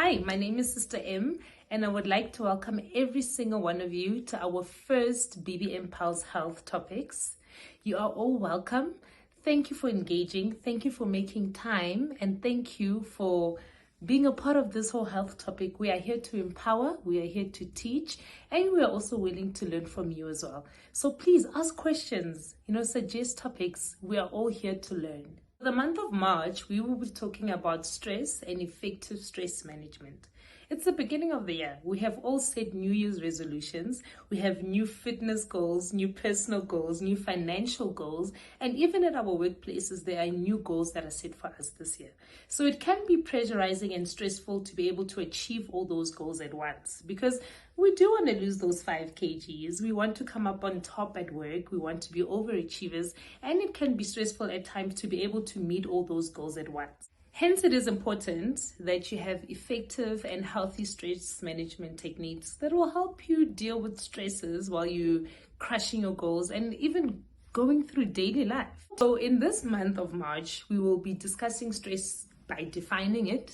Hi, my name is Sister M, and I would like to welcome every single one of you to our first BBM Pulse Health Topics. You are all welcome. Thank you for engaging. Thank you for making time, and thank you for being a part of this whole health topic. We are here to empower, we are here to teach, and we are also willing to learn from you as well. So please ask questions, suggest topics. We are all here to learn. For the month of March, we will be talking about stress and effective stress management. It's the beginning of the year. We have all set New Year's resolutions. We have new fitness goals, new personal goals, new financial goals, and even at our workplaces, there are new goals that are set for us this year. So it can be pressurizing and stressful to be able to achieve all those goals at once, because we do want to lose those 5 kgs. We want to come up on top at work. We want to be overachievers, and it can be stressful at times to be able to meet all those goals at once. Hence, it is important that you have effective and healthy stress management techniques that will help you deal with stresses while you're crushing your goals and even going through daily life. So in this month of March, we will be discussing stress by defining it,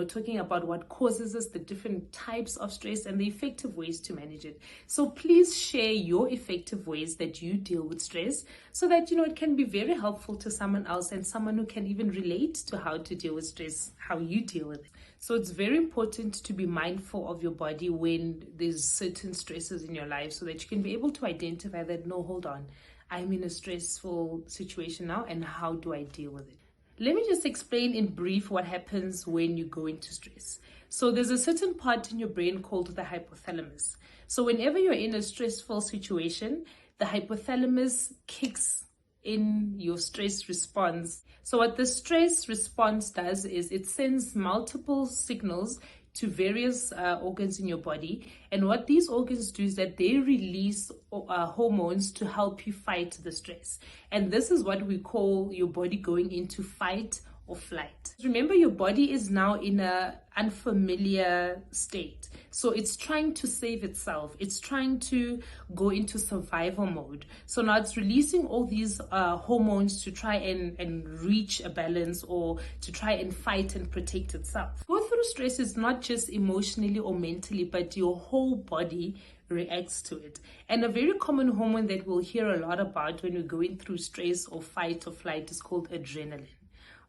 talking about what causes us, the different types of stress, and the effective ways to manage it. So please share your effective ways that you deal with stress so that, it can be very helpful to someone else and someone who can even relate to how to deal with stress, how you deal with it. So it's very important to be mindful of your body when there's certain stresses in your life so that you can be able to identify that, no, hold on, I'm in a stressful situation now, and how do I deal with it? Let me just explain in brief what happens when you go into stress. So there's a certain part in your brain called the hypothalamus. So whenever you're in a stressful situation, the hypothalamus kicks in your stress response. So what the stress response does is it sends multiple signals to various organs in your body, and what these organs do is that they release hormones to help you fight the stress, and this is what we call your body going into fight or flight. Remember, your body is now in an unfamiliar state, so it's trying to save itself. It's trying to go into survival mode. So now it's releasing all these hormones to try and reach a balance, or to try and fight and protect itself. Go through stress is not just emotionally or mentally, but your whole body reacts to it. And a very common hormone that we'll hear a lot about when we're going through stress or fight or flight is called adrenaline.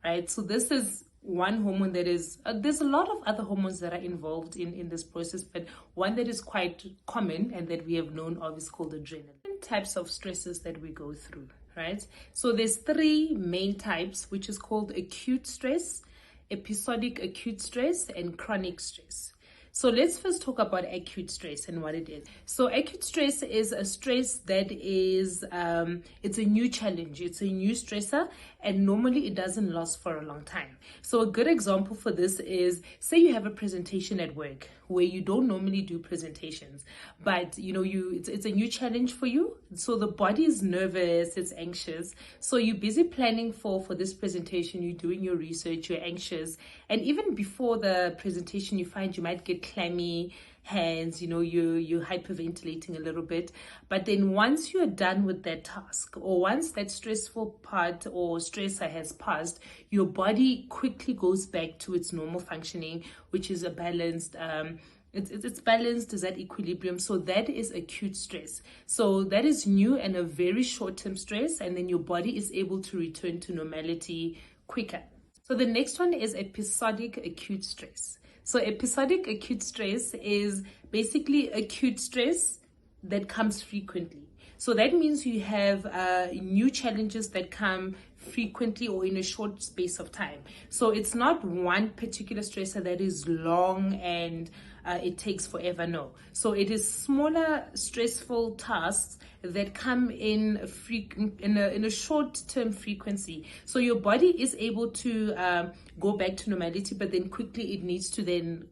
Right, so this is one hormone that is, there's a lot of other hormones that are involved in this process, but one that is quite common and that we have known of is called adrenaline. Types of stresses that we go through, right? So there's 3 main types, which is called acute stress, episodic acute stress, and chronic stress. So let's first talk about acute stress and what it is. So acute stress is a stress that is, it's a new challenge, it's a new stressor, and normally it doesn't last for a long time. So a good example for this is, say you have a presentation at work where you don't normally do presentations, but it's a new challenge for you. So the body is nervous, it's anxious. So you're busy planning for this presentation, you're doing your research, you're anxious, and even before the presentation, you find you might get clammy hands, you're hyperventilating a little bit. But then once you're done with that task, or once that stressful part or stressor has passed, your body quickly goes back to its normal functioning, which is a balanced, it's balanced, is at equilibrium. So that is acute stress. So that is new and a very short-term stress, and then your body is able to return to normality quicker. So the next one is episodic acute stress. So episodic acute stress is basically acute stress that comes frequently. So that means you have new challenges that come frequently or in a short space of time. So it's not one particular stressor that is long and it takes forever. No. So it is smaller stressful tasks that come in a short-term frequency. So your body is able to go back to normality, but then quickly it needs to then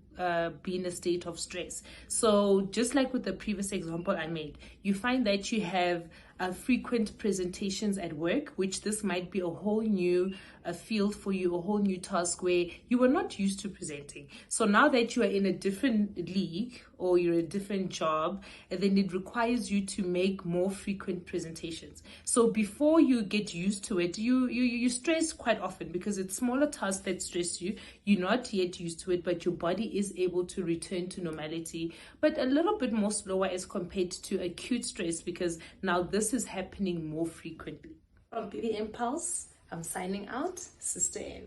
be in a state of stress. So just like with the previous example I made, you find that you have frequent presentations at work, which this might be a whole new a field for you, a whole new task where you were not used to presenting. So now that you are in a different league or you're a different job, and then it requires you to make more frequent presentations. So before you get used to it, you stress quite often because it's smaller tasks that stress you. You're not yet used to it, but your body is able to return to normality, but a little bit more slower as compared to acute stress, because now this is happening more frequently. From BBM Pulse, I'm signing out. Sister M.